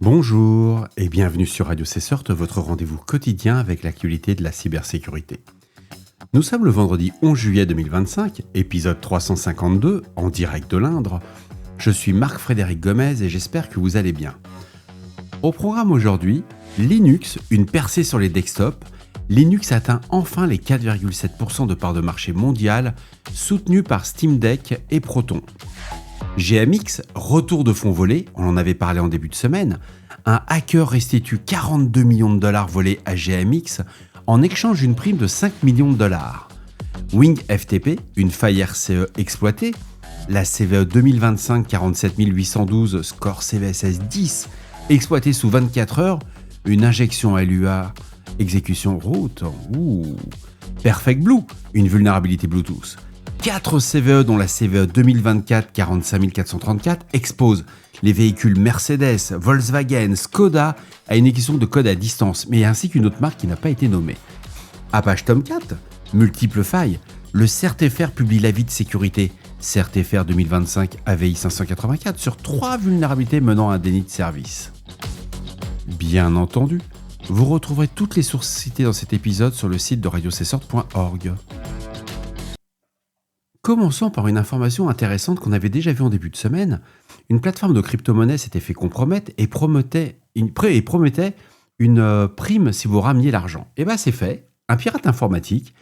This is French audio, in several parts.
Bonjour et bienvenue sur Radio Cessort, votre rendez-vous quotidien avec l'actualité de la cybersécurité. Nous sommes le vendredi 11 juillet 2025, épisode 352, en direct de l'Indre. Je suis Marc-Frédéric Gomez et j'espère que vous allez bien. Au programme aujourd'hui, Linux, une percée sur les desktops. Linux atteint enfin les 4,7% de part de marché mondiale, soutenu par Steam Deck et Proton. GMX, retour de fonds volés, on en avait parlé en début de semaine. Un hacker restitue 42 millions de dollars volés à GMX en échange d'une prime de 5 millions de dollars. Wing FTP, une faille RCE exploitée. La CVE 2025 47812 score CVSS 10, exploitée sous 24 heures. Une injection LUA, exécution route. Perfect Blue, une vulnérabilité Bluetooth. 4 CVE dont la CVE 2024 45434 expose les véhicules Mercedes, Volkswagen, Skoda à une exécution de code à distance, mais ainsi qu'une autre marque qui n'a pas été nommée. Apache Tomcat, multiples failles. Le CERT-FR publie l'avis de sécurité CERT-FR 2025 AVI 584 sur 3 vulnérabilités menant à un déni de service. Bien entendu, vous retrouverez toutes les sources citées dans cet épisode sur le site de radiocessort.org. Commençons par une information intéressante qu'on avait déjà vue en début de semaine. Une plateforme de crypto-monnaie s'était fait compromettre et promettait une prime si vous rameniez l'argent. Et bien c'est fait. Un pirate informatique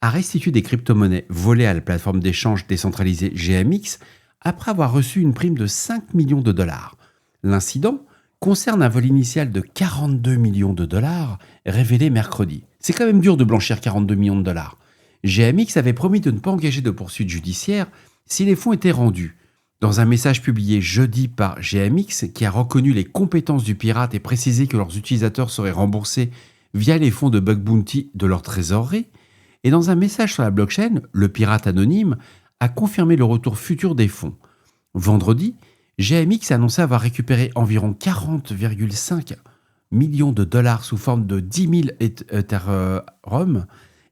a restitué des crypto-monnaies volées à la plateforme d'échange décentralisée GMX après avoir reçu une prime de 5 millions de dollars. L'incident concerne un vol initial de 42 millions de dollars révélé mercredi. C'est quand même dur de blanchir 42 millions de dollars. GMX avait promis de ne pas engager de poursuites judiciaires si les fonds étaient rendus. Dans un message publié jeudi par GMX, qui a reconnu les compétences du pirate et précisé que leurs utilisateurs seraient remboursés via les fonds de bug bounty de leur trésorerie, et dans un message sur la blockchain, le pirate anonyme a confirmé le retour futur des fonds. Vendredi, GMX a annoncé avoir récupéré environ 40,5 millions de dollars sous forme de 10 000 Ethereum,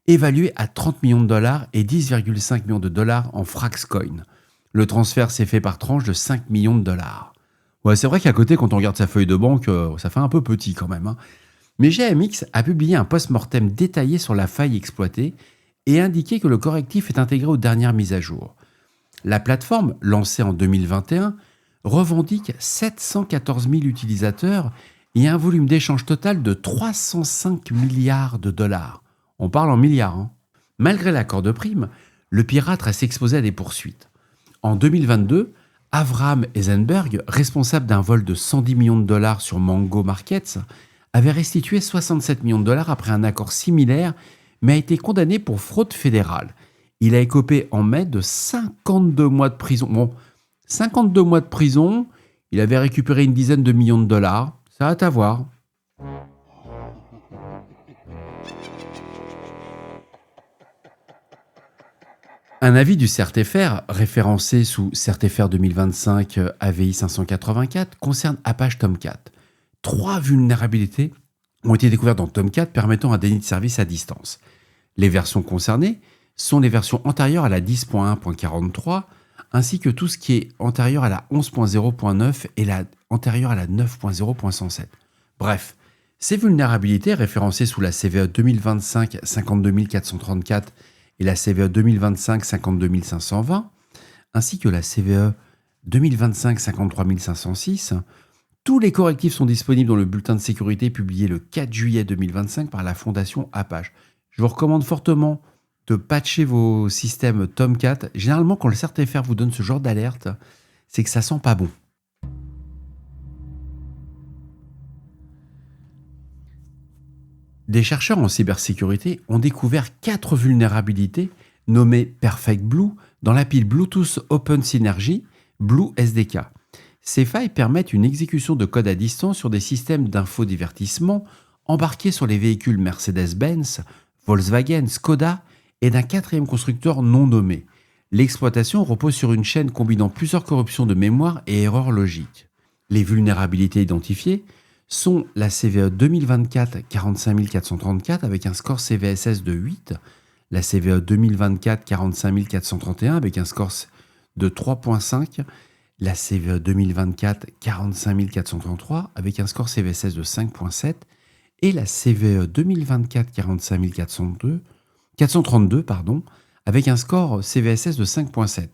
évalué à 30 millions de dollars et 10,5 millions de dollars en Fraxcoin. Le transfert s'est fait par tranche de 5 millions de dollars. Ouais, c'est vrai qu'à côté, quand on regarde sa feuille de banque, ça fait un peu petit quand même. Mais GMX a publié un post-mortem détaillé sur la faille exploitée et indiqué que le correctif est intégré aux dernières mises à jour. La plateforme, lancée en 2021, revendique 714 000 utilisateurs et un volume d'échange total de 305 milliards de dollars. On parle en milliards. Malgré l'accord de prime, le pirate reste exposé à des poursuites. En 2022, Avram Eisenberg, responsable d'un vol de 110 millions de dollars sur Mango Markets, avait restitué 67 millions de dollars après un accord similaire, mais a été condamné pour fraude fédérale. Il a écopé en mai de 52 mois de prison. Bon, 52 mois de prison, il avait récupéré une dizaine de millions de dollars. Ça a à voir. Un avis du CERT-FR, référencé sous CERT-FR 2025 AVI 584, concerne Apache Tomcat. 3 vulnérabilités ont été découvertes dans Tomcat permettant un déni de service à distance. Les versions concernées sont les versions antérieures à la 10.1.43, ainsi que tout ce qui est antérieur à la 11.0.9 et antérieur à la 9.0.107. Bref, ces vulnérabilités référencées sous la CVE 2025 52434 et la CVE 2025 52520, ainsi que la CVE 2025 53506, tous les correctifs sont disponibles dans le bulletin de sécurité publié le 4 juillet 2025 par la fondation Apache. Je vous recommande fortement de patcher vos systèmes Tomcat. Généralement, quand le CERT-FR vous donne ce genre d'alerte, c'est que ça sent pas bon. Des chercheurs en cybersécurité ont découvert 4 vulnérabilités nommées Perfect Blue dans la pile Bluetooth Open Synergy Blue SDK. Ces failles permettent une exécution de code à distance sur des systèmes d'infodivertissement embarqués sur les véhicules Mercedes-Benz, Volkswagen, Skoda et d'un 4e constructeur non nommé. L'exploitation repose sur une chaîne combinant plusieurs corruptions de mémoire et erreurs logiques. Les vulnérabilités identifiées sont la CVE 2024 45434 avec un score CVSS de 8, la CVE 2024 45431 avec un score de 3.5, la CVE 2024 45 433 avec un score CVSS de 5.7 et la CVE 2024 45 432 avec un score CVSS de 5.7.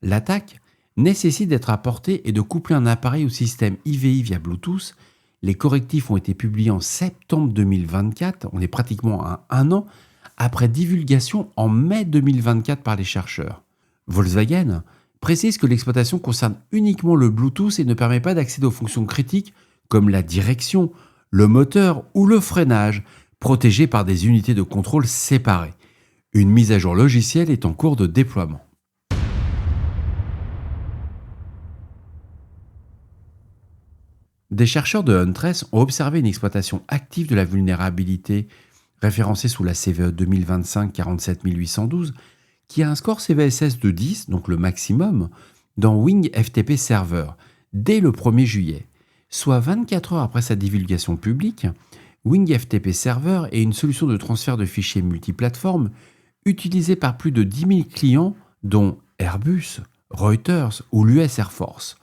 L'attaque nécessite d'être apportée et de coupler un appareil au système IVI via Bluetooth. Les correctifs ont été publiés en septembre 2024, on est pratiquement à un an, après divulgation en mai 2024 par les chercheurs. Volkswagen précise que l'exploitation concerne uniquement le Bluetooth et ne permet pas d'accéder aux fonctions critiques comme la direction, le moteur ou le freinage, protégés par des unités de contrôle séparées. Une mise à jour logicielle est en cours de déploiement. Des chercheurs de Huntress ont observé une exploitation active de la vulnérabilité référencée sous la CVE 2025 47812 qui a un score CVSS de 10, donc le maximum, dans Wing FTP Server, dès le 1er juillet. Soit 24 heures après sa divulgation publique, Wing FTP Server est une solution de transfert de fichiers multiplateformes utilisée par plus de 10 000 clients, dont Airbus, Reuters ou l'US Air Force.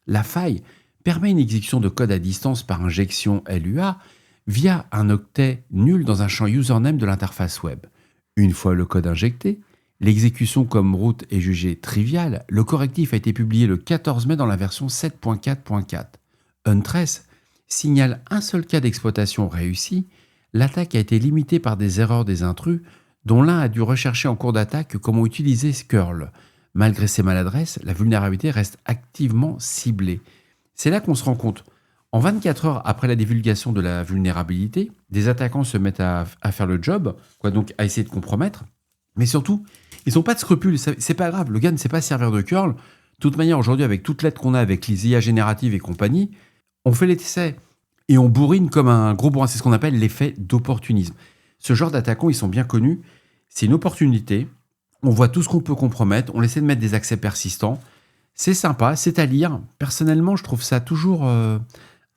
La faille permet une exécution de code à distance par injection LUA via un octet nul dans un champ username de l'interface web. Une fois le code injecté, l'exécution comme route est jugée triviale. Le correctif a été publié le 14 mai dans la version 7.4.4. Huntress signale un seul cas d'exploitation réussi. L'attaque a été limitée par des erreurs des intrus, dont l'un a dû rechercher en cours d'attaque comment utiliser curl. Malgré ces maladresses, la vulnérabilité reste activement ciblée. C'est là qu'on se rend compte. En 24 heures après la divulgation de la vulnérabilité, des attaquants se mettent à faire le job, donc à essayer de compromettre. Mais surtout, ils n'ont pas de scrupules. C'est pas grave, le gars ne sait pas servir de curl. De toute manière, aujourd'hui, avec toute l'aide qu'on a avec les IA génératives et compagnie, on fait les essais et on bourrine comme un gros bourrin. C'est ce qu'on appelle l'effet d'opportunisme. Ce genre d'attaquants, ils sont bien connus. C'est une opportunité. On voit tout ce qu'on peut compromettre. On essaie de mettre des accès persistants. C'est sympa, c'est à lire. Personnellement, je trouve ça toujours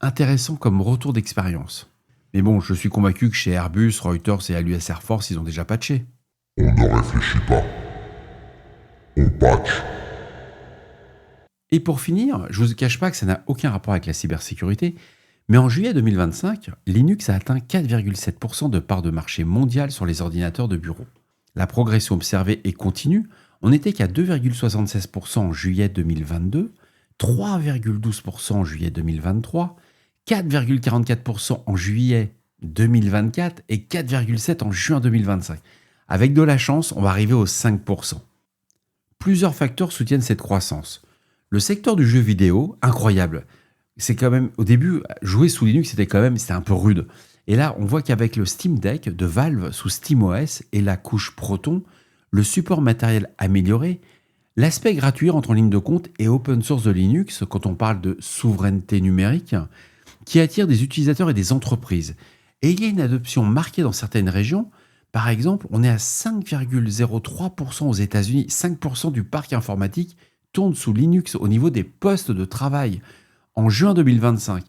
intéressant comme retour d'expérience. Mais bon, je suis convaincu que chez Airbus, Reuters et l'US Air Force, ils ont déjà patché. On ne réfléchit pas. On patch. Et pour finir, je ne vous cache pas que ça n'a aucun rapport avec la cybersécurité, mais en juillet 2025, Linux a atteint 4,7% de part de marché mondial sur les ordinateurs de bureau. La progression observée est continue. On n'était qu'à 2,76% en juillet 2022, 3,12% en juillet 2023, 4,44% en juillet 2024 et 4,7% en juin 2025. Avec de la chance, on va arriver aux 5%. Plusieurs facteurs soutiennent cette croissance. Le secteur du jeu vidéo, incroyable. C'est quand même, au début, jouer sous Linux, c'était un peu rude. Et là, on voit qu'avec le Steam Deck de Valve sous SteamOS et la couche Proton, le support matériel amélioré, l'aspect gratuit rentre en ligne de compte et open source de Linux, quand on parle de souveraineté numérique, qui attire des utilisateurs et des entreprises. Et il y a une adoption marquée dans certaines régions. Par exemple, on est à 5,03% aux États-Unis, 5% du parc informatique tourne sous Linux au niveau des postes de travail en juin 2025.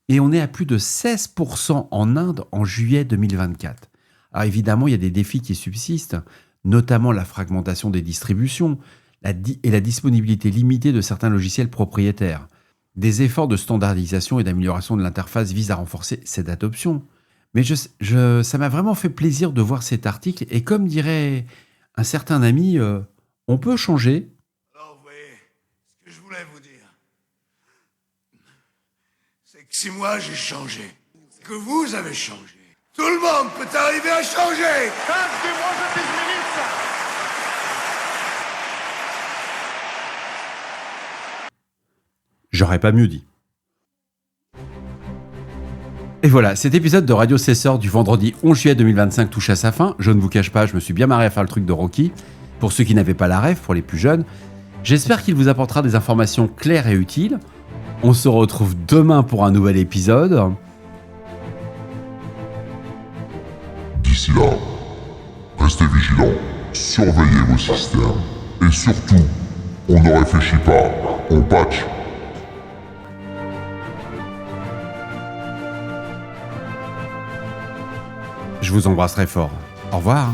Et on est à plus de 16% en Inde en juillet 2024. Alors évidemment, il y a des défis qui subsistent, notamment la fragmentation des distributions et la disponibilité limitée de certains logiciels propriétaires. Des efforts de standardisation et d'amélioration de l'interface visent à renforcer cette adoption. Mais ça m'a vraiment fait plaisir de voir cet article. Et comme dirait un certain ami, on peut changer. Alors vous voyez, ce que je voulais vous dire, c'est que si moi j'ai changé, que vous avez changé, tout le monde peut arriver à changer. J'aurais pas mieux dit. Et voilà, cet épisode de Radio Cesseur du vendredi 11 juillet 2025 touche à sa fin. Je ne vous cache pas, je me suis bien marré à faire le truc de Rocky. Pour ceux qui n'avaient pas la ref, pour les plus jeunes, j'espère qu'il vous apportera des informations claires et utiles. On se retrouve demain pour un nouvel épisode. D'ici là, restez vigilants, surveillez vos systèmes. Et surtout, on ne réfléchit pas, on patch. Je vous embrasserai fort. Au revoir.